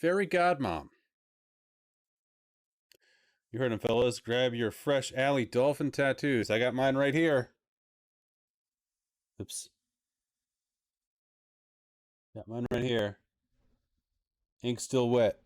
Fairy Godmom. You heard him, fellas. Grab your fresh alley dolphin tattoos. I got mine right here. Oops. Got mine right here. Ink still wet.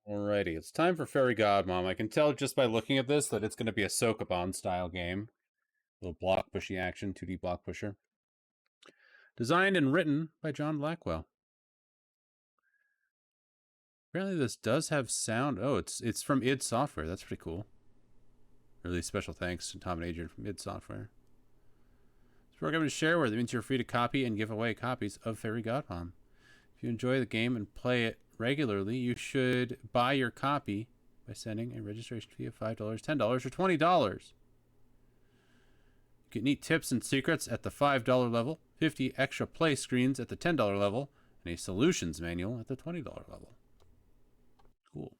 Alrighty, it's time for Fairy Godmom. I can tell just by looking at this that it's going to be a Sokoban style game. Little block pushy action, 2D block pusher. Designed and written by John Blackwell. Apparently this does have sound. Oh, it's from id Software. That's pretty cool. Really special thanks to Tom and Adrian from id Software. This program is shareware. That means you're free to copy and give away copies of Fairy Godmom. If you enjoy the game and play it regularly, you should buy your copy by sending a registration fee of $5, $10, or $20. You get neat tips and secrets at the $5 level, 50 extra play screens at the $10 level, and a solutions manual at the $20 level. Cool.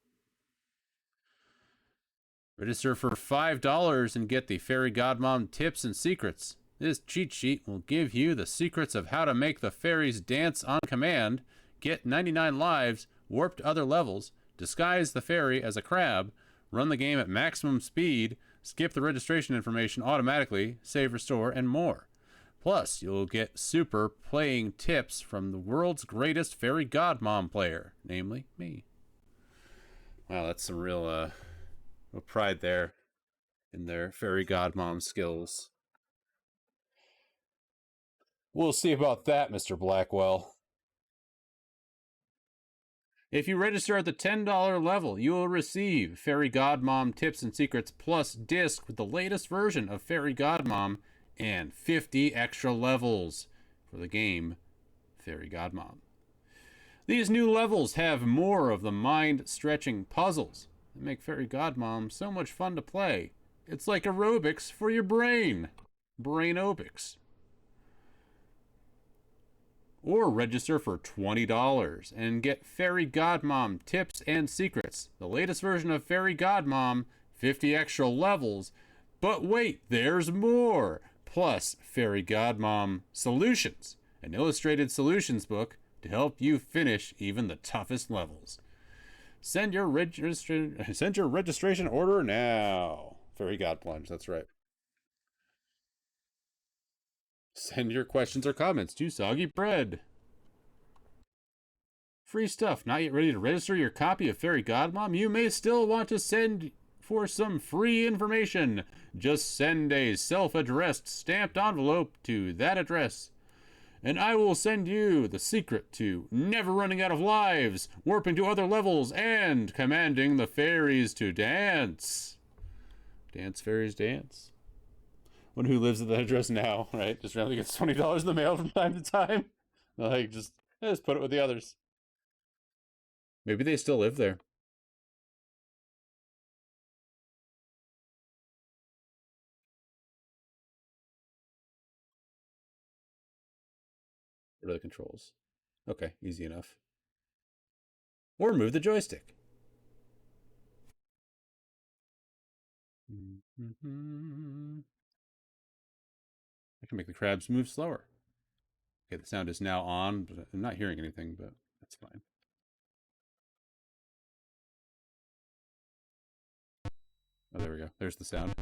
Register for $5 and get the Fairy Godmom tips and secrets. This cheat sheet will give you the secrets of how to make the fairies dance on command, get 99 lives, warp to other levels, disguise the fairy as a crab, run the game at maximum speed, skip the registration information automatically, save, restore, and more. Plus, you'll get super playing tips from the world's greatest Fairy Godmom player, namely me. Wow, that's some real pride there in their Fairy Godmom skills. We'll see about that, Mr. Blackwell. If you register at the $10 level, you will receive Fairy Godmom tips and secrets plus disc with the latest version of Fairy Godmom and 50 extra levels for the game Fairy Godmom. These new levels have more of the mind-stretching puzzles that make Fairy Godmom so much fun to play. It's like aerobics for your brain. Brainobics. Or register for $20 and get Fairy Godmom tips and secrets, the latest version of Fairy Godmom, 50 extra levels. But wait, there's more! Plus Fairy Godmom Solutions, an illustrated solutions book to help you finish even the toughest levels. Send your registration order now. Fairy God Plunge, that's right. Send your questions or comments to Soggy Bread. Free stuff. Not yet ready to register your copy of Fairy Godmom? You may still want to send for some free information. Just send a self-addressed stamped envelope to that address, and I will send you the secret to never running out of lives, warping to other levels, and commanding the fairies to dance. Dance, fairies, dance. Wonder who lives at that address now, right? Just randomly gets $20 in the mail from time to time. Like, just put it with the others. Maybe they still live there. What are the controls? Okay, easy enough. Or move the joystick. I can make the crabs move slower. Okay, the sound is now on, but I'm not hearing anything, but that's fine. Oh, there we go. There's the sound.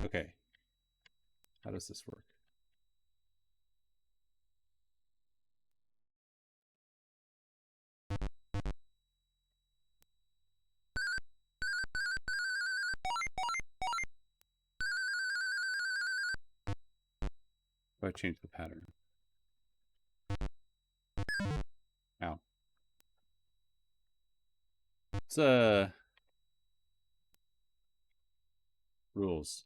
Okay. How does this work? If I change the pattern. Ow. It's rules.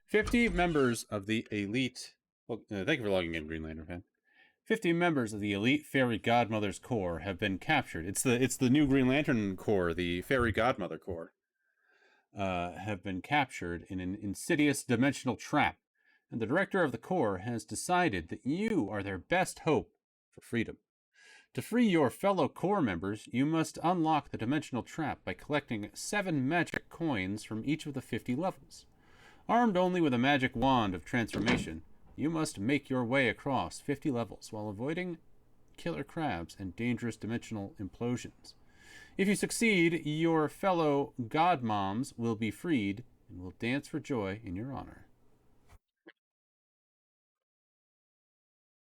50 members of the elite. Well, thank you for logging in, Green Lantern fan. 50 members of the elite Fairy Godmother's Corps have been captured. It's the new Green Lantern Corps, the Fairy Godmother Corps. Have been captured in an insidious dimensional trap, and the director of the Corps has decided that you are their best hope for freedom. To free your fellow Corps members, you must unlock the dimensional trap by collecting 7 magic coins from each of the 50 levels. Armed only with a magic wand of transformation, you must make your way across 50 levels while avoiding killer crabs and dangerous dimensional implosions. If you succeed, your fellow Godmoms will be freed and will dance for joy in your honor.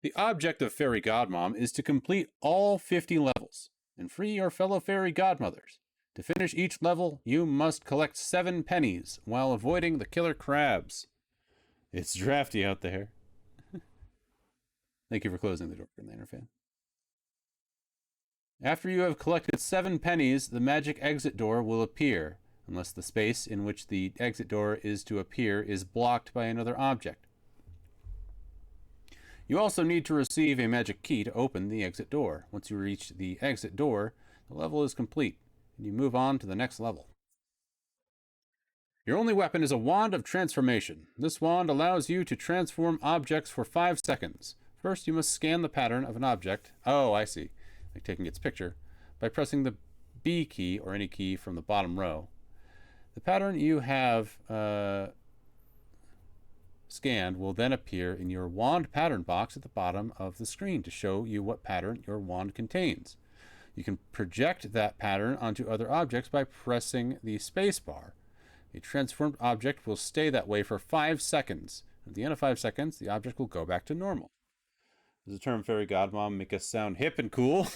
The object of Fairy Godmom is to complete all 50 levels and free your fellow fairy godmothers. To finish each level, you must collect 7 pennies while avoiding the killer crabs. It's drafty out there. Thank you for closing the door, Green Lantern fan. After you have collected 7 pennies, the magic exit door will appear, unless the space in which the exit door is to appear is blocked by another object. You also need to receive a magic key to open the exit door. Once you reach the exit door, the level is complete, and you move on to the next level. Your only weapon is a wand of transformation. This wand allows you to transform objects for 5 seconds. First, you must scan the pattern of an object. Oh, I see. Like taking its picture, by pressing the B key or any key from the bottom row. The pattern you have scanned will then appear in your wand pattern box at the bottom of the screen to show you what pattern your wand contains. You can project that pattern onto other objects by pressing the space bar. A transformed object will stay that way for 5 seconds. At the end of 5 seconds, the object will go back to normal. Does the term Fairy Godmom make us sound hip and cool?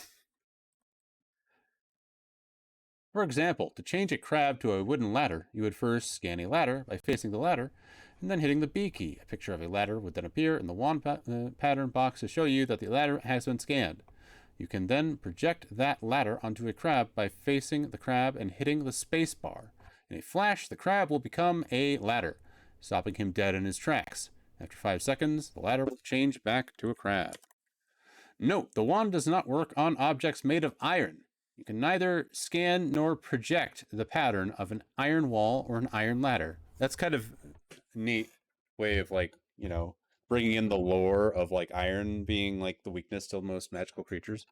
For example, to change a crab to a wooden ladder, you would first scan a ladder by facing the ladder and then hitting the B key. A picture of a ladder would then appear in the wand pattern box to show you that the ladder has been scanned. You can then project that ladder onto a crab by facing the crab and hitting the space bar. In a flash, the crab will become a ladder, stopping him dead in his tracks. After 5 seconds, the ladder will change back to a crab. Note, the wand does not work on objects made of iron. You can neither scan nor project the pattern of an iron wall or an iron ladder. That's kind of a neat way of, like, you know, bringing in the lore of, like, iron being, like, the weakness to most magical creatures.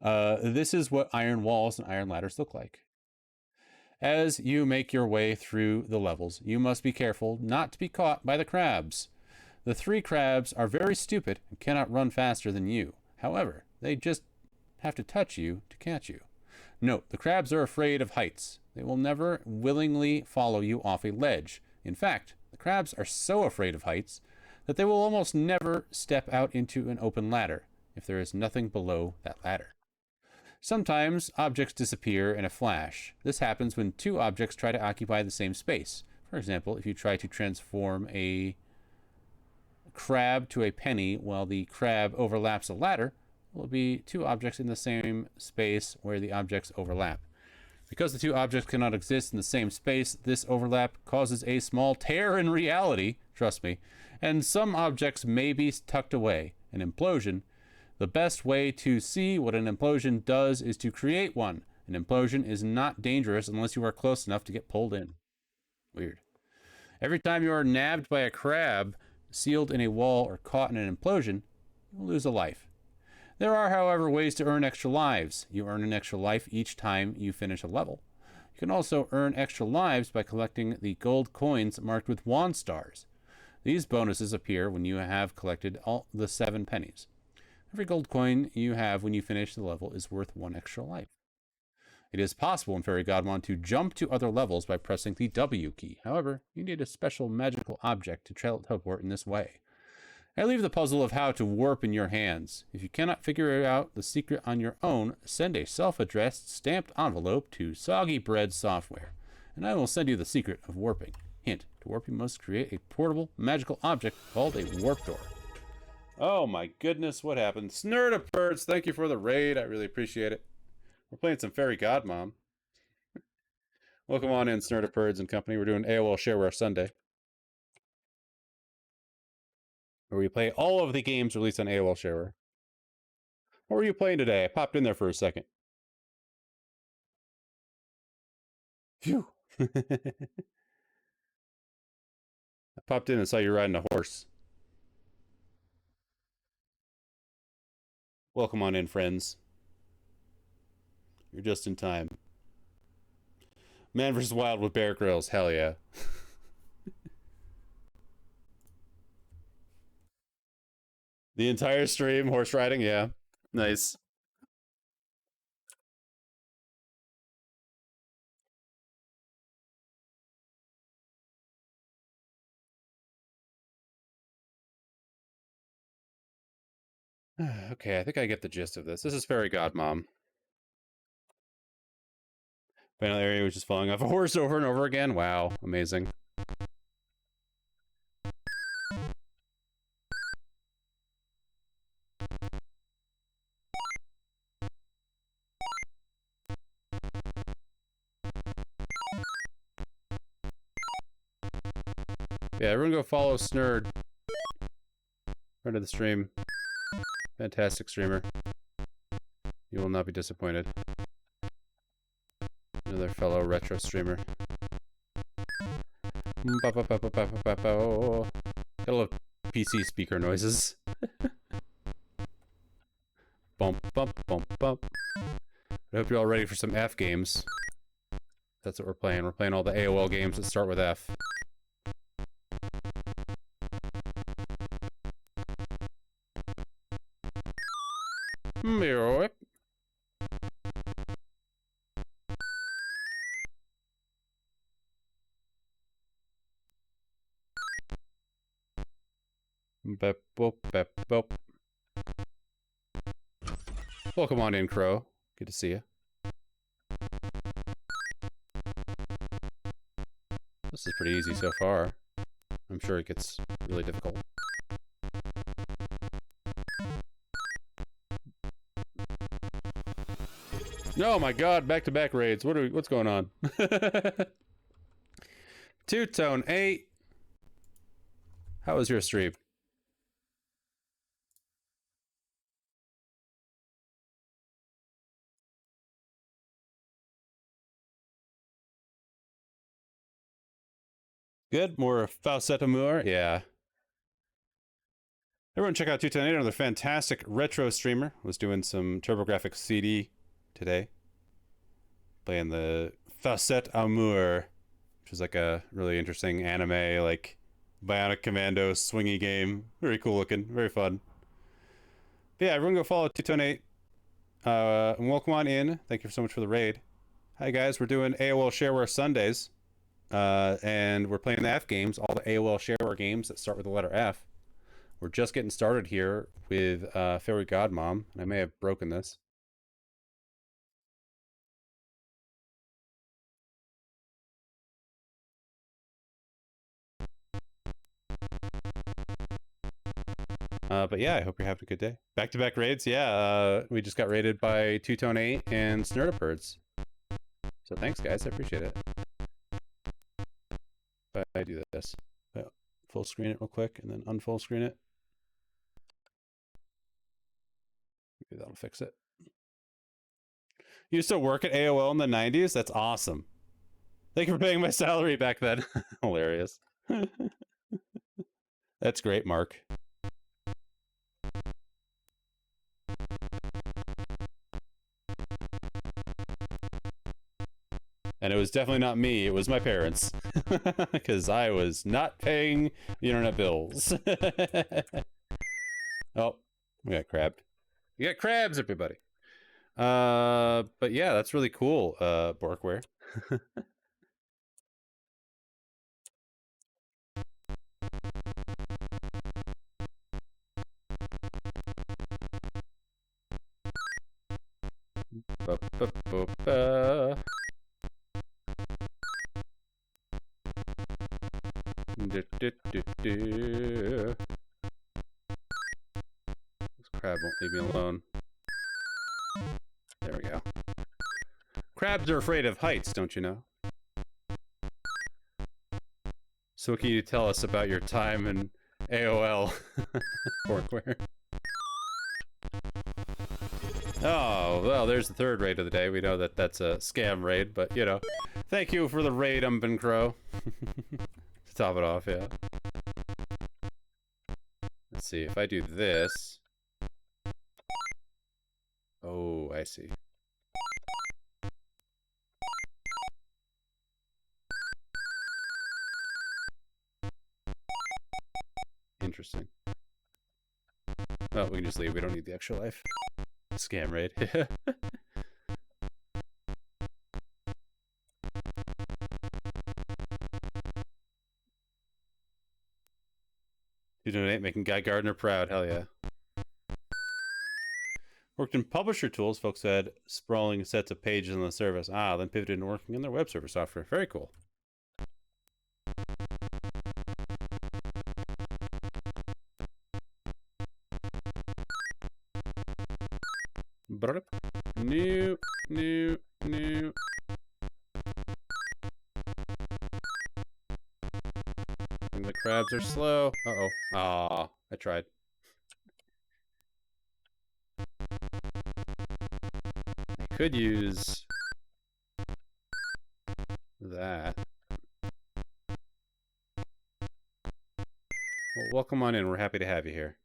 This is what iron walls and iron ladders look like. As you make your way through the levels, you must be careful not to be caught by the crabs. The 3 crabs are very stupid and cannot run faster than you. However, they just have to touch you to catch you. Note, the crabs are afraid of heights. They will never willingly follow you off a ledge. In fact, the crabs are so afraid of heights that they will almost never step out into an open ladder if there is nothing below that ladder. Sometimes objects disappear in a flash. This happens when 2 objects try to occupy the same space. For example, if you try to transform a crab to a penny while the crab overlaps a ladder, there will be 2 objects in the same space where the objects overlap. Because the 2 objects cannot exist in the same space, this overlap causes a small tear in reality, trust me, and some objects may be tucked away. An implosion. The best way to see what an implosion does is to create one. An implosion is not dangerous unless you are close enough to get pulled in. Weird. Every time you are nabbed by a crab, sealed in a wall, or caught in an implosion, you will lose a life. There are, however, ways to earn extra lives. You earn an extra life each time you finish a level. You can also earn extra lives by collecting the gold coins marked with wand stars. These bonuses appear when you have collected all the 7 pennies. Every gold coin you have when you finish the level is worth 1 extra life. It is possible in Fairy Godmom to jump to other levels by pressing the W key. However, you need a special magical object to teleport in this way. I leave the puzzle of how to warp in your hands. If you cannot figure out the secret on your own, send a self-addressed stamped envelope to Soggy Bread Software, and I will send you the secret of warping. Hint, to warp you must create a portable magical object called a warp door. Oh my goodness, what happened? Snurdaperts, thank you for the raid. I really appreciate it. We're playing some Fairy Godmom. Welcome on in, Snurdaperts and company. We're doing AOL Shareware Sunday, where we play all of the games released on AOL Shareware. What were you playing today? I popped in there for a second. Phew. I popped in and saw you riding a horse. Welcome on in, friends. You're just in time. Man vs. Wild with Bear Grylls, hell yeah. The entire stream, horse riding, yeah. Nice. Okay, I think I get the gist of this. This is Fairy Godmom. Final area was just falling off a horse over and over again. Wow, amazing. Yeah, everyone go follow Snurd. Friend of the stream. Fantastic streamer. You will not be disappointed. Another fellow retro streamer. Gotta love PC speaker noises. Bump, bump, bump, bump. I hope you're all ready for some F games. That's what we're playing. We're playing all the AOL games that start with F. Mirror. Bep, bop, bep, bop. Welcome on in, Crow. Good to see you. This is pretty easy so far. I'm sure it gets really difficult. Oh my god, back-to-back raids. What's going on? Two-Tone 8. How was your stream? Good? More Fawcett Amour? Yeah. Everyone check out 210 another fantastic retro streamer. Was doing some TurboGrafx CD today. Playing the Fawcett Amour, which is like a really interesting anime, like Bionic Commando swingy game. Very cool looking, very fun. But yeah, everyone go follow 210 and welcome on in. Thank you so much for the raid. Hi guys, we're doing AOL Shareware Sundays. And we're playing the F games, all the AOL Shareware games that start with the letter F. We're just getting started here with Fairy Godmom, and I may have broken this. But yeah, I hope you're having a good day. Back-to-back raids, yeah. We just got raided by Two-Tone 8 and Snurdiperds. So thanks, guys. I appreciate it. But I do this. Full screen it real quick, and then unfull screen it. Maybe that'll fix it. You used to work at AOL in the 90s? That's awesome. Thank you for paying my salary back then. Hilarious. That's great, Mark. And it was definitely not me, it was my parents. Because I was not paying the internet bills. Oh, we got crabbed. We got crabs, everybody. But yeah, that's really cool, Borkware. Ba, ba, ba, ba. Du, du, du, du. This crab won't leave me alone. There we go. Crabs are afraid of heights, don't you know? So what can you tell us about your time in AOL? Porkware. Oh, well, there's the third raid of the day. We know that that's a scam raid, but, you know. Thank you for the raid, Umpin' Crow. To top it off, yeah. Let's see, if I do this... Oh, I see. Interesting. Oh, we can just leave. We don't need the extra life. Scam raid. You donate, making Guy Gardner proud. Hell yeah. Worked in publisher tools. Folks had sprawling sets of pages on the service. Then pivoted into working in their web server software. Very cool. New. And the crabs are slow. Uh-oh. Aw, I tried. I could use that. Well, welcome on in. We're happy to have you here.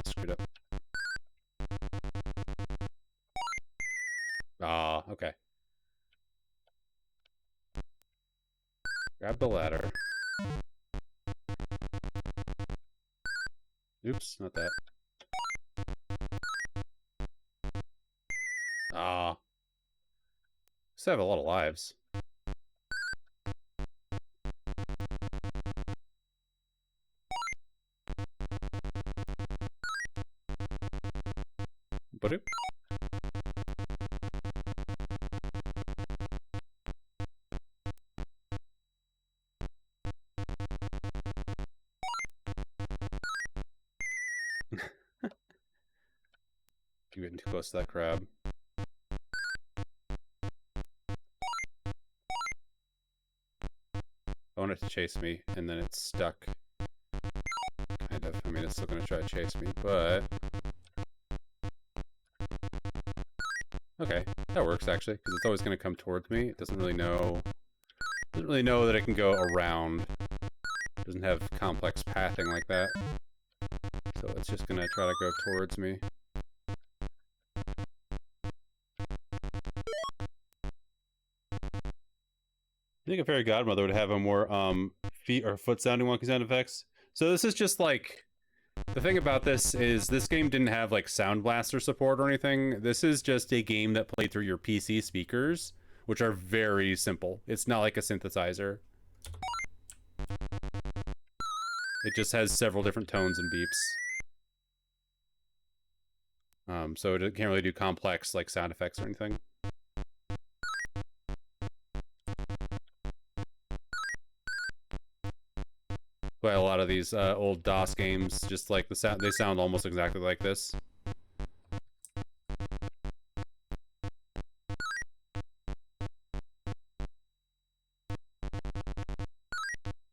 Screwed up. Okay. Grab the ladder. Oops, not that. Still have a lot of lives. Boop. Keep getting too close to that crab. I want it to chase me, and then it's stuck. Kind of. I mean, it's still going to try to chase me, but... Okay, that works, actually, because it's always going to come towards me. It doesn't really know... Doesn't really know that it can go around. It doesn't have complex pathing like that. So it's just going to try to go towards me. I think a fairy godmother would have a more feet or foot sounding wonky sound effects. So this is just like, the thing about this is this game didn't have like Sound Blaster support or anything. This is just a game that played through your PC speakers, which are very simple. It's not like a synthesizer. It just has several different tones and beeps. So it can't really do complex like sound effects or anything. But a lot of these old DOS games, just like the sound, they sound almost exactly like this.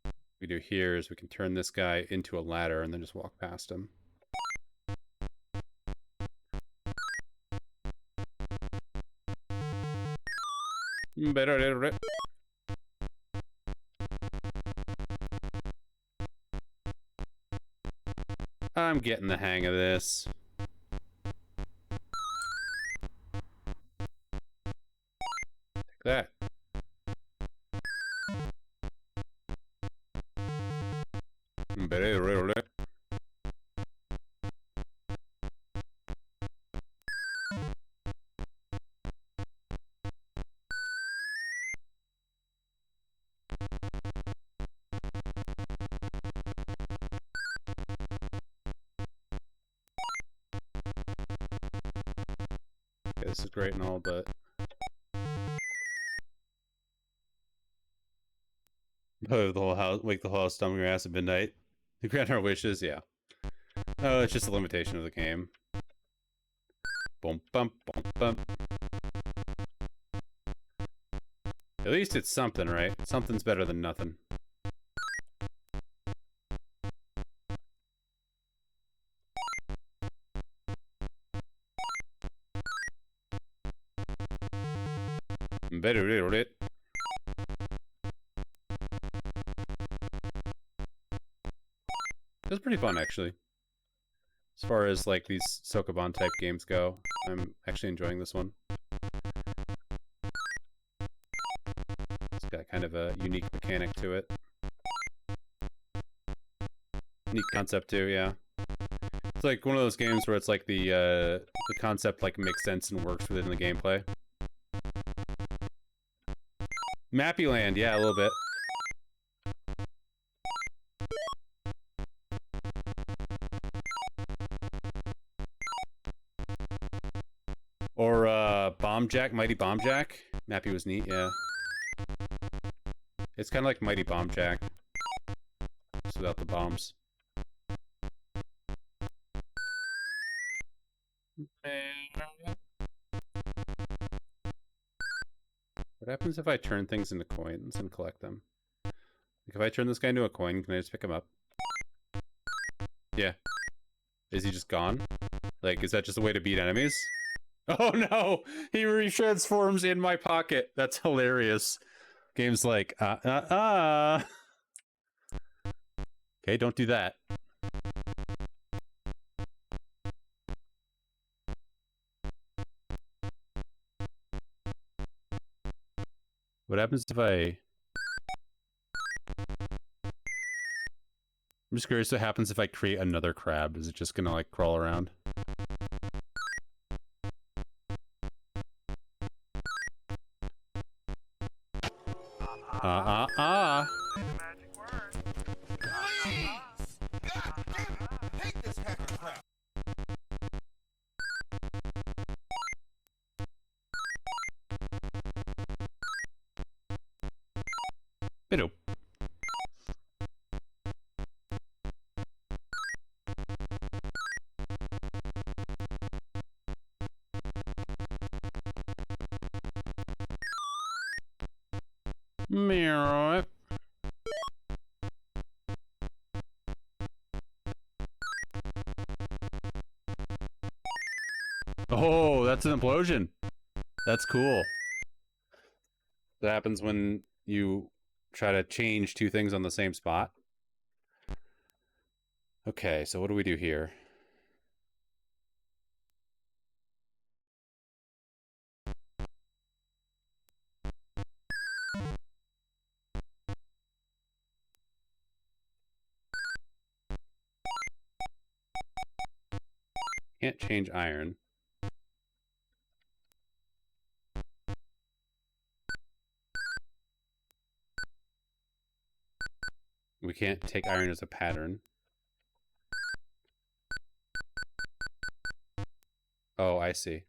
What we do here is we can turn this guy into a ladder and then just walk past him. I'm getting the hang of this. Take that. Okay, this is great and all, but the whole house, wake the whole house, stomping your ass at midnight. To grant our wishes, yeah. Oh, it's just a limitation of the game. Boom, bump, boom, bump. At least it's something, right? Something's better than nothing. It's pretty fun, actually. As far as like these Sokoban type games go, I'm actually enjoying this one. It's got kind of a unique mechanic to it. Neat concept too, yeah. It's like one of those games where it's like the concept like makes sense and works within the gameplay. Mappy Land, yeah, a little bit. Or Bomb Jack, Mighty Bomb Jack. Mappy was neat, yeah. It's kind of like Mighty Bomb Jack, just without the bombs. What happens if I turn things into coins and collect them? Like if I turn this guy into a coin, can I just pick him up? Yeah. Is he just gone? Like, is that just a way to beat enemies? Oh no! He retransforms in my pocket. That's hilarious. Game's like, Okay, don't do that. What happens if I... I'm just curious what happens if I create another crab. Is it just gonna, like, crawl around? Bido. Meow. Oh, that's an implosion. That's cool. That happens when you try to change two things on the same spot. Okay, so what do we do here? Can't change iron. We can't take iron as a pattern. Oh, I see.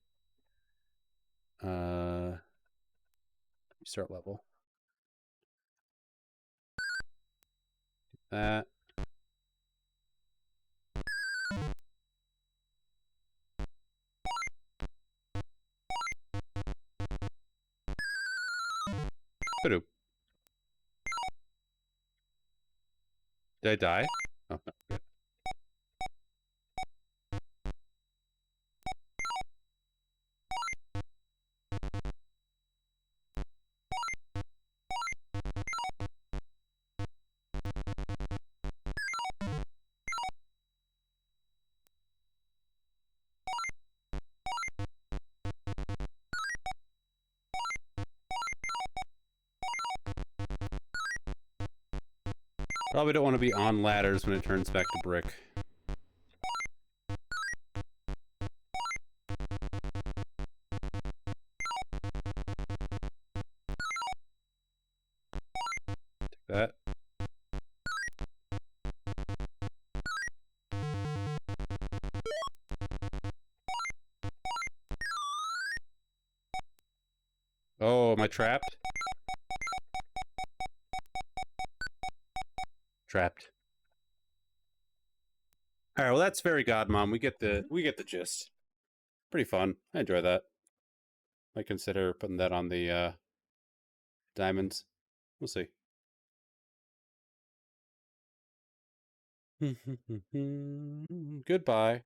Start level. That. Did I die? Oh, no, good. Probably don't want to be on ladders when it turns back to brick. Take that. Oh, am I trapped? Trapped. All right, well that's very Godmom. We get the gist. Pretty fun. I enjoy that. Might consider putting that on the diamonds. We'll see. Goodbye.